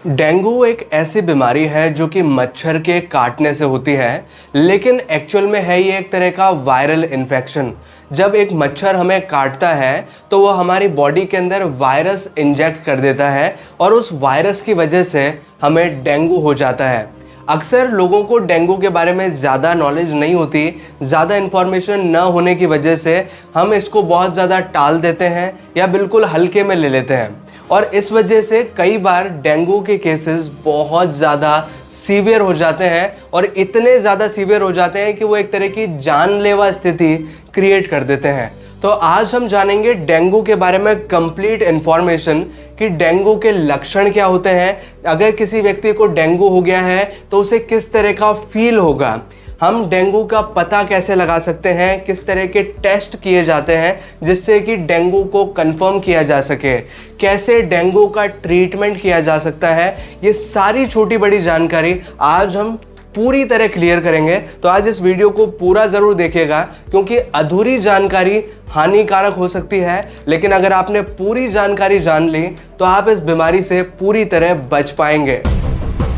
Dengue एक ऐसी बीमारी है जो कि मच्छर के काटने से होती है, लेकिन एक्चुअल में है ये एक तरह का वायरल इन्फेक्शन। जब एक मच्छर हमें काटता है तो वो हमारी बॉडी के अंदर वायरस इंजेक्ट कर देता है और उस वायरस की वजह से हमें डेंगू हो जाता है। अक्सर लोगों को डेंगू के बारे में ज़्यादा नॉलेज नहीं होती, ज़्यादा इन्फॉर्मेशन न होने की वजह से हम इसको बहुत ज़्यादा टाल देते हैं या बिल्कुल हल्के में ले लेते हैं, और इस वजह से कई बार डेंगू के केसेस बहुत ज़्यादा सीवियर हो जाते हैं और इतने ज़्यादा सीवियर हो जाते हैं कि वो एक तरह की जानलेवा स्थिति क्रिएट कर देते हैं। तो आज हम जानेंगे डेंगू के बारे में कंप्लीट इन्फॉर्मेशन कि डेंगू के लक्षण क्या होते हैं, अगर किसी व्यक्ति को डेंगू हो गया है तो उसे किस तरह का फील होगा, हम डेंगू का पता कैसे लगा सकते हैं, किस तरह के टेस्ट किए जाते हैं जिससे कि डेंगू को कंफर्म किया जा सके, कैसे डेंगू का ट्रीटमेंट किया जा सकता है, ये सारी छोटी बड़ी जानकारी आज हम पूरी तरह क्लियर करेंगे। तो आज इस वीडियो को पूरा ज़रूर देखिएगा, क्योंकि अधूरी जानकारी हानिकारक हो सकती है, लेकिन अगर आपने पूरी जानकारी जान ली तो आप इस बीमारी से पूरी तरह बच पाएंगे।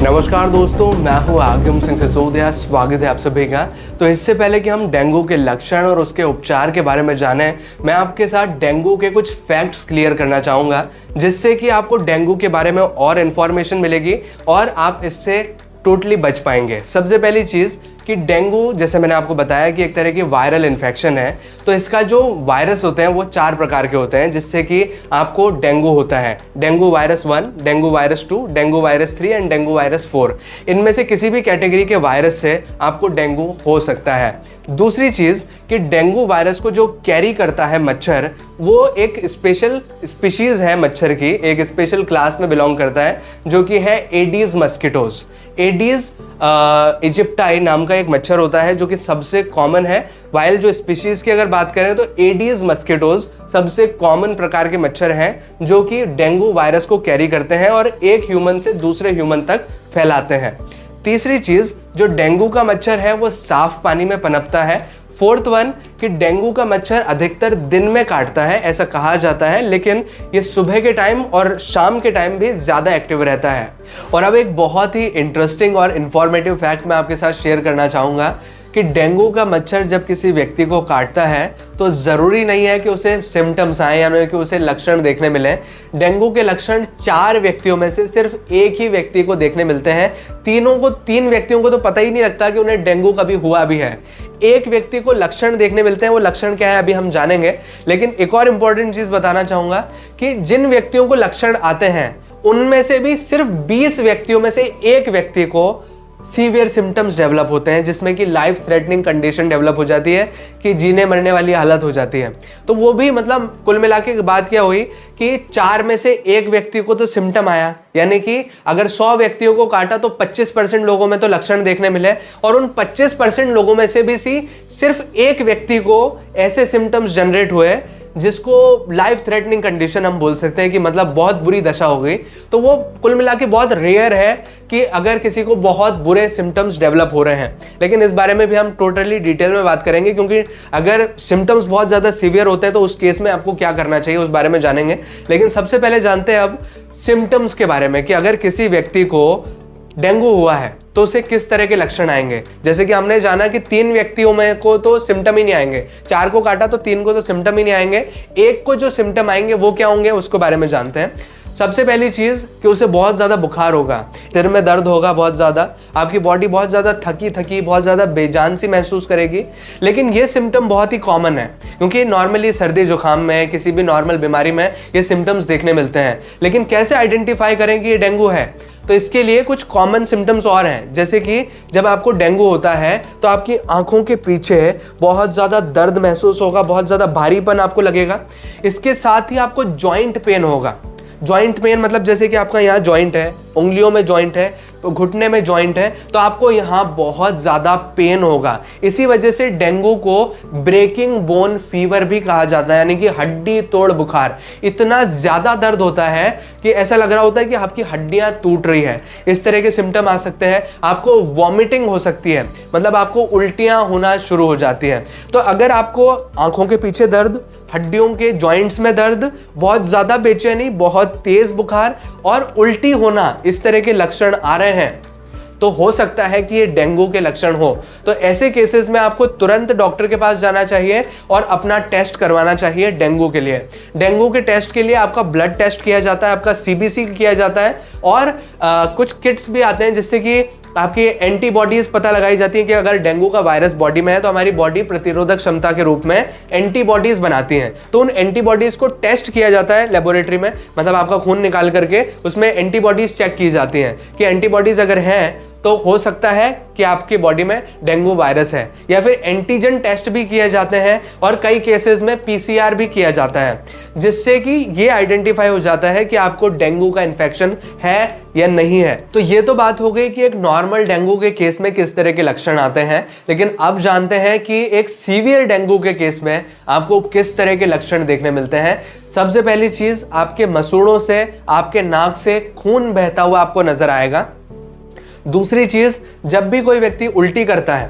नमस्कार दोस्तों, मैं हूँ आगम सिंह सिसोदिया, स्वागत है आप सभी का। तो इससे पहले कि हम डेंगू के लक्षण और उसके उपचार के बारे में जानें, मैं आपके साथ डेंगू के कुछ फैक्ट्स क्लियर करना चाहूँगा, जिससे कि आपको डेंगू के बारे में और इन्फॉर्मेशन मिलेगी और आप इससे टोटली बच पाएंगे। सबसे पहली चीज़ कि डेंगू, जैसे मैंने आपको बताया कि एक तरह की वायरल इन्फेक्शन है, तो इसका जो वायरस होते हैं वो 4 प्रकार के होते हैं जिससे कि आपको डेंगू होता है। Dengue virus 1, dengue virus 2, dengue virus 3 and dengue virus 4। इनमें से किसी भी कैटेगरी के वायरस से आपको डेंगू हो सकता है। दूसरी चीज़ कि डेंगू वायरस को जो कैरी करता है मच्छर, वो एक स्पेशल स्पीशीज़ है मच्छर की, एक स्पेशल क्लास में बिलोंग करता है जो कि है एडीज मस्किटोज। एडीज इजिप्टाई नाम का एक मच्छर होता है जो कि सबसे कॉमन है। वाइल जो स्पीशीज की अगर बात करें तो एडीज मस्किटोज सबसे कॉमन प्रकार के मच्छर हैं जो कि डेंगू वायरस को कैरी करते हैं और एक ह्यूमन से दूसरे ह्यूमन तक फैलाते हैं। तीसरी चीज, जो डेंगू का मच्छर है वो साफ पानी में पनपता है। फोर्थ वन कि डेंगू का मच्छर अधिकतर दिन में काटता है, ऐसा कहा जाता है, लेकिन ये सुबह के टाइम और शाम के टाइम भी ज़्यादा एक्टिव रहता है। और अब एक बहुत ही इंटरेस्टिंग और इन्फॉर्मेटिव फैक्ट मैं आपके साथ शेयर करना चाहूँगा कि डेंगू का मच्छर जब किसी व्यक्ति को काटता है तो ज़रूरी नहीं है कि उसे सिम्टम्स आए यानी कि उसे लक्षण देखने मिले। डेंगू के लक्षण 4 व्यक्तियों में से सिर्फ एक ही व्यक्ति को देखने मिलते हैं। 3 व्यक्तियों को तो पता ही नहीं लगता कि उन्हें डेंगू कभी हुआ भी है। एक व्यक्ति को लक्षण देखने मिलते हैं, वो लक्षण क्या है अभी हम जानेंगे। लेकिन एक और इंपॉर्टेंट चीज़ बताना चाहूँगा कि जिन व्यक्तियों को लक्षण आते हैं उनमें से भी सिर्फ 20 व्यक्तियों में से एक व्यक्ति को सीवियर सिम्टम्स डेवलप होते हैं, जिसमें कि लाइफ थ्रेटनिंग कंडीशन डेवलप हो जाती है कि जीने मरने वाली हालत हो जाती है। तो वो भी मतलब कुल मिला के बात क्या हुई कि 4 में से एक व्यक्ति को तो सिम्टम आया, यानी कि अगर 100 व्यक्तियों को काटा तो 25% लोगों में तो लक्षण देखने मिले, और उन 25% लोगों में से भी सिर्फ एक व्यक्ति को ऐसे सिम्टम्स जनरेट हुए जिसको लाइफ थ्रेटनिंग कंडीशन हम बोल सकते हैं कि मतलब बहुत बुरी दशा हो गई। तो वो कुल मिला के बहुत रेयर है कि अगर किसी को बहुत बुरे सिम्टम्स डेवलप हो रहे हैं। लेकिन इस बारे में भी हम टोटली डिटेल में बात करेंगे, क्योंकि अगर सिम्टम्स बहुत ज़्यादा सीवियर होते हैं तो उस केस में आपको क्या करना चाहिए उस बारे में जानेंगे। लेकिन सबसे पहले जानते हैं अब सिम्टम्स के बारे में कि अगर किसी व्यक्ति को डेंगू हुआ है तो उसे किस तरह के लक्षण आएंगे। जैसे कि हमने जाना कि 3 व्यक्तियों में को तो सिम्टम ही नहीं आएंगे, 4 को काटा तो 3 को तो सिम्टम ही नहीं आएंगे। एक को जो सिम्टम आएंगे वो क्या होंगे उसको बारे में जानते हैं। सबसे पहली चीज़ कि उसे बहुत ज़्यादा बुखार होगा, सिर में दर्द होगा बहुत ज़्यादा, आपकी बॉडी बहुत ज़्यादा थकी बहुत ज़्यादा बेजान सी महसूस करेगी। लेकिन ये सिम्टम बहुत ही कॉमन है, क्योंकि नॉर्मली सर्दी जुकाम में, किसी भी नॉर्मल बीमारी में ये सिम्टम्स देखने मिलते हैं। लेकिन कैसे आइडेंटिफाई करें कि ये डेंगू है, तो इसके लिए कुछ कॉमन सिम्टम्स और हैं। जैसे कि जब आपको डेंगू होता है तो आपकी आंखों के पीछे बहुत ज़्यादा दर्द महसूस होगा, बहुत ज़्यादा भारीपन आपको लगेगा। इसके साथ ही आपको जॉइंट पेन होगा। जॉइंट पेन मतलब जैसे कि आपका यहाँ जॉइंट है, उंगलियों में जॉइंट है, तो घुटने में जॉइंट है, तो आपको यहाँ बहुत ज़्यादा पेन होगा। इसी वजह से डेंगू को ब्रेकिंग बोन फीवर भी कहा जाता है, यानी कि हड्डी तोड़ बुखार। इतना ज़्यादा दर्द होता है कि ऐसा लग रहा होता है कि आपकी हड्डियाँ टूट रही है। इस तरह के सिम्टम आ सकते हैं। आपको वॉमिटिंग हो सकती है, मतलब आपको उल्टियाँ होना शुरू हो जाती हैं। तो अगर आपको आंखों के पीछे दर्द, हड्डियों के जॉइंट्स में दर्द, बहुत ज़्यादा बेचैनी, बहुत तेज़ बुखार और उल्टी होना, इस तरह के लक्षण आ रहे हैं तो हो सकता है कि ये डेंगू के लक्षण हो। तो ऐसे केसेस में आपको तुरंत डॉक्टर के पास जाना चाहिए और अपना टेस्ट करवाना चाहिए डेंगू के लिए। डेंगू के टेस्ट के लिए आपका ब्लड टेस्ट किया जाता है, आपका सीबीसी किया जाता है और कुछ किट्स भी आते हैं जिससे कि आपकी एंटीबॉडीज पता लगाई जाती है कि अगर डेंगू का वायरस बॉडी में है तो हमारी बॉडी प्रतिरोधक क्षमता के रूप में एंटीबॉडीज बनाती हैं। तो उन एंटीबॉडीज को टेस्ट किया जाता है लेबोरेटरी में, मतलब आपका खून निकाल करके उसमें एंटीबॉडीज चेक की जाती हैं कि एंटीबॉडीज अगर हैं तो हो सकता है कि आपकी बॉडी में डेंगू वायरस है। या फिर एंटीजन टेस्ट भी किए जाते हैं और कई केसेस में पीसीआर भी किया जाता है, जिससे कि ये आइडेंटिफाई हो जाता है कि आपको डेंगू का इन्फेक्शन है या नहीं है। तो ये तो बात हो गई कि एक नॉर्मल डेंगू के केस में किस तरह के लक्षण आते हैं, लेकिन अब जानते हैं कि एक सीवियर डेंगू के केस में आपको किस तरह के लक्षण देखने मिलते हैं। सबसे पहली चीज, आपके मसूड़ों से, आपके नाक से खून बहता हुआ आपको नजर आएगा। दूसरी चीज, जब भी कोई व्यक्ति उल्टी करता है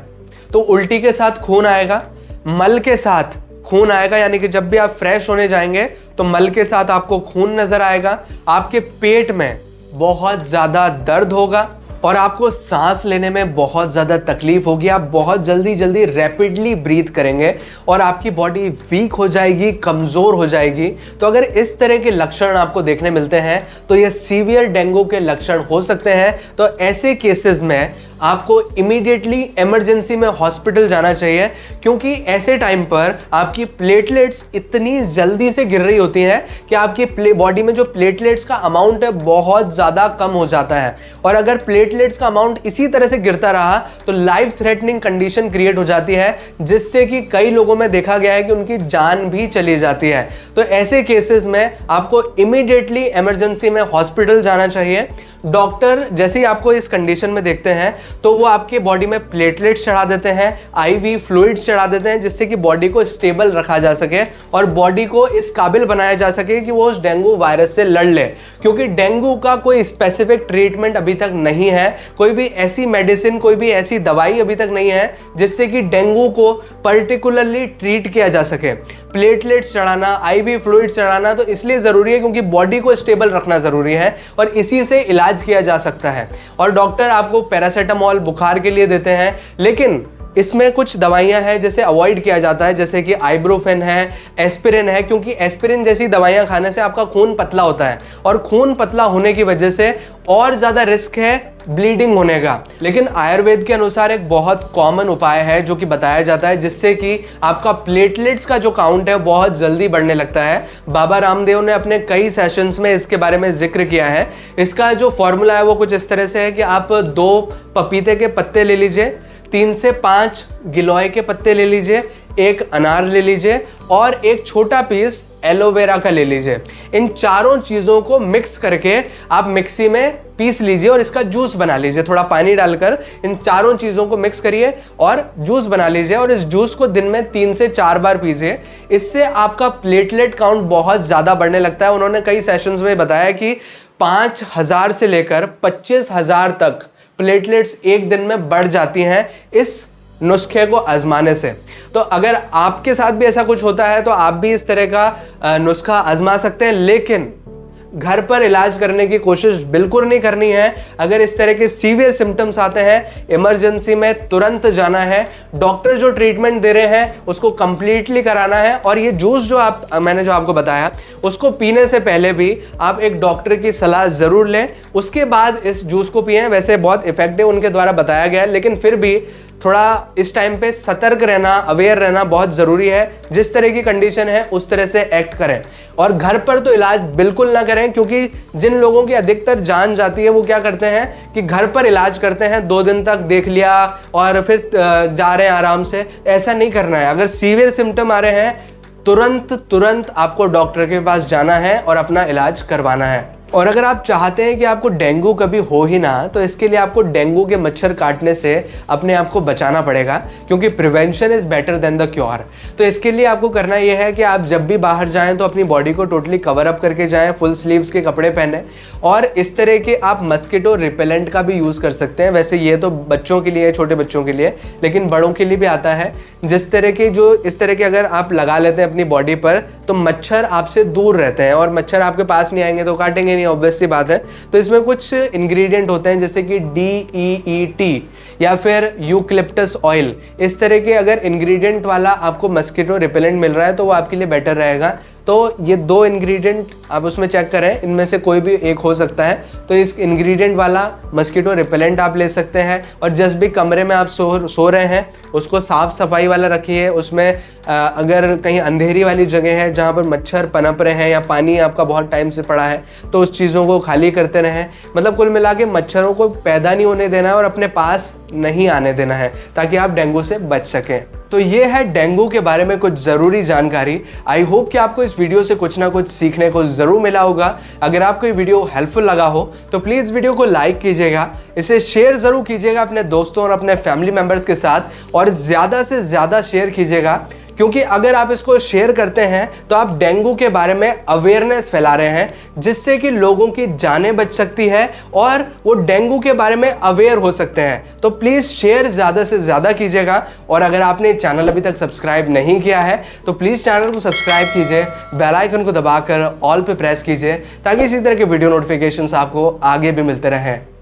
तो उल्टी के साथ खून आएगा, मल के साथ खून आएगा, यानी कि जब भी आप फ्रेश होने जाएंगे तो मल के साथ आपको खून नजर आएगा। आपके पेट में बहुत ज्यादा दर्द होगा और आपको सांस लेने में बहुत ज़्यादा तकलीफ होगी। आप बहुत जल्दी रैपिडली ब्रीथ करेंगे और आपकी बॉडी वीक हो जाएगी, कमज़ोर हो जाएगी। तो अगर इस तरह के लक्षण आपको देखने मिलते हैं तो ये सीवियर डेंगू के लक्षण हो सकते हैं। तो ऐसे केसेस में आपको इमीडिएटली इमरजेंसी में हॉस्पिटल जाना चाहिए, क्योंकि ऐसे टाइम पर आपकी प्लेटलेट्स इतनी जल्दी से गिर रही होती हैं कि आपकी बॉडी में जो प्लेटलेट्स का अमाउंट है बहुत ज़्यादा कम हो जाता है। और अगर प्लेटलेट्स का अमाउंट इसी तरह से गिरता रहा तो लाइफ थ्रेटनिंग कंडीशन क्रिएट हो जाती है, जिससे कि कई लोगों में देखा गया है कि उनकी जान भी चली जाती है। तो ऐसे केसेस में आपको इमीडिएटली इमरजेंसी में हॉस्पिटल जाना चाहिए। डॉक्टर जैसे ही आपको इस कंडीशन में देखते हैं तो वो आपके बॉडी में प्लेटलेट्स चढ़ा देते हैं, आईवी फ्लूइड्स चढ़ा देते हैं, जिससे कि बॉडी को स्टेबल रखा जा सके और बॉडी को इस काबिल बनाया जा सके कि वो उस डेंगू वायरस से लड़ ले। क्योंकि डेंगू का कोई स्पेसिफिक ट्रीटमेंट अभी तक नहीं है, कोई भी ऐसी मेडिसिन, कोई भी ऐसी दवाई अभी तक नहीं है जिससे कि डेंगू को पर्टिकुलरली ट्रीट किया जा सके। प्लेटलेट्स चढ़ाना, आईवी फ्लूइड्स चढ़ाना तो इसलिए जरूरी है क्योंकि बॉडी को स्टेबल रखना जरूरी है और इसी से इलाज किया जा सकता है। और डॉक्टर आपको पैरासीटामोल बुखार के लिए देते हैं, लेकिन इसमें कुछ दवाइयां हैं जिसे अवॉइड किया जाता है, जैसे कि आइब्रोफेन है, एस्पिरिन है, क्योंकि एस्पिरिन जैसी दवाइयां खाने से आपका खून पतला होता है और खून पतला होने की वजह से और ज़्यादा रिस्क है ब्लीडिंग होने का। लेकिन आयुर्वेद के अनुसार एक बहुत कॉमन उपाय है जो कि बताया जाता है, जिससे कि आपका प्लेटलेट्स का जो काउंट है बहुत जल्दी बढ़ने लगता है। बाबा रामदेव ने अपने कई सेशंस में इसके बारे में जिक्र किया है। इसका जो फॉर्मूला है वो कुछ इस तरह से है कि आप 2 पपीते के पत्ते ले लीजिए, 3 से 5 गिलोय के पत्ते ले लीजिए, 1 अनार ले लीजिए और एक छोटा पीस एलोवेरा का ले लीजिए। इन चारों चीज़ों को मिक्स करके आप मिक्सी में पीस लीजिए और इसका जूस बना लीजिए। थोड़ा पानी डालकर इन चारों चीज़ों को मिक्स करिए और जूस बना लीजिए और इस जूस को दिन में 3 से 4 बार पीजिए। इससे आपका प्लेटलेट काउंट बहुत ज़्यादा बढ़ने लगता है। उन्होंने कई सेशंस में बताया कि 5,000 से लेकर 25,000 तक प्लेटलेट्स एक दिन में बढ़ जाती हैं इस नुस्खे को आजमाने से। तो अगर आपके साथ भी ऐसा कुछ होता है तो आप भी इस तरह का नुस्खा आजमा सकते हैं, लेकिन घर पर इलाज करने की कोशिश बिल्कुल नहीं करनी है। अगर इस तरह के सीवियर सिम्टम्स आते हैं, इमरजेंसी में तुरंत जाना है। डॉक्टर जो ट्रीटमेंट दे रहे हैं उसको कंप्लीटली कराना है। और ये जूस जो मैंने जो आपको बताया, उसको पीने से पहले भी आप एक डॉक्टर की सलाह ज़रूर लें, उसके बाद इस जूस को पिएं। वैसे बहुत इफेक्टिव उनके द्वारा बताया गया है, लेकिन फिर भी थोड़ा इस टाइम पे सतर्क रहना, अवेयर रहना बहुत ज़रूरी है। जिस तरह की कंडीशन है उस तरह से एक्ट करें और घर पर तो इलाज बिल्कुल ना करें, क्योंकि जिन लोगों की अधिकतर जान जाती है वो क्या करते हैं कि घर पर इलाज करते हैं, 2 दिन तक देख लिया और फिर जा रहे हैं आराम से। ऐसा नहीं करना है। अगर सीवियर सिम्टम आ रहे हैं तुरंत आपको डॉक्टर के पास जाना है और अपना इलाज करवाना है। और अगर आप चाहते हैं कि आपको डेंगू कभी हो ही ना, तो इसके लिए आपको डेंगू के मच्छर काटने से अपने आप को बचाना पड़ेगा, क्योंकि prevention is better than the cure. तो इसके लिए आपको करना यह है कि आप जब भी बाहर जाएं तो अपनी बॉडी को टोटली कवर अप करके जाएं, फुल स्लीव्स के कपड़े पहने और इस तरह के आप मस्किटो रिपेलेंट का भी यूज़ कर सकते हैं। वैसे ये तो बच्चों के लिए, छोटे बच्चों के लिए, लेकिन बड़ों के लिए भी आता है। जिस तरह के इस तरह के अगर आप लगा लेते हैं अपनी बॉडी पर तो मच्छर आपसे दूर रहते हैं और मच्छर आपके पास नहीं आएंगे तो काटेंगे ही नहीं, ऑब्वियस सी बात है। तो इसमें कुछ इंग्रेडिएंट होते हैं जैसे कि DEET या फिर यूकलिप्टस ऑयल, इस तरह के अगर इंग्रेडिएंट वाला आपको मस्कीटो रिपेलेंट मिल रहा है तो वो आपके लिए बेटर रहेगा। तो ये 2 इंग्रेडिएंट आप उसमें चेक करें, इनमें से कोई भी एक हो सकता है। तो इस इंग्रेडिएंट वाला मस्कीटो रिपेलेंट आप ले सकते हैं। और जिस भी कमरे में आप सो रहे हैं उसको साफ सफाई वाला रखिए। उसमें अगर कहीं अंधेरी वाली जगह है जहाँ पर मच्छर पनप रहे हैं या पानी आपका बहुत टाइम से पड़ा है तो उस चीज़ों को खाली करते रहें। मतलब कुल मिला के मच्छरों को पैदा नहीं होने देना है और अपने पास नहीं आने देना है ताकि आप डेंगू से बच सकें। तो ये है डेंगू के बारे में कुछ ज़रूरी जानकारी। आई होप कि आपको इस वीडियो से कुछ ना कुछ सीखने को ज़रूर मिला होगा। अगर आपको ये वीडियो हेल्पफुल लगा हो तो प्लीज़ वीडियो को लाइक कीजिएगा, इसे शेयर ज़रूर कीजिएगा अपने दोस्तों और अपने फैमिली मेम्बर्स के साथ, और ज़्यादा से ज़्यादा शेयर कीजिएगा, क्योंकि अगर आप इसको शेयर करते हैं तो आप डेंगू के बारे में अवेयरनेस फैला रहे हैं, जिससे कि लोगों की जानें बच सकती है और वो डेंगू के बारे में अवेयर हो सकते हैं। तो प्लीज़ शेयर ज़्यादा से ज़्यादा कीजिएगा। और अगर आपने चैनल अभी तक सब्सक्राइब नहीं किया है तो प्लीज़ चैनल को सब्सक्राइब कीजिए, बेल आइकन को दबाकर ऑल पे प्रेस कीजिए ताकि इसी तरह के वीडियो नोटिफिकेशंस आपको आगे भी मिलते रहें।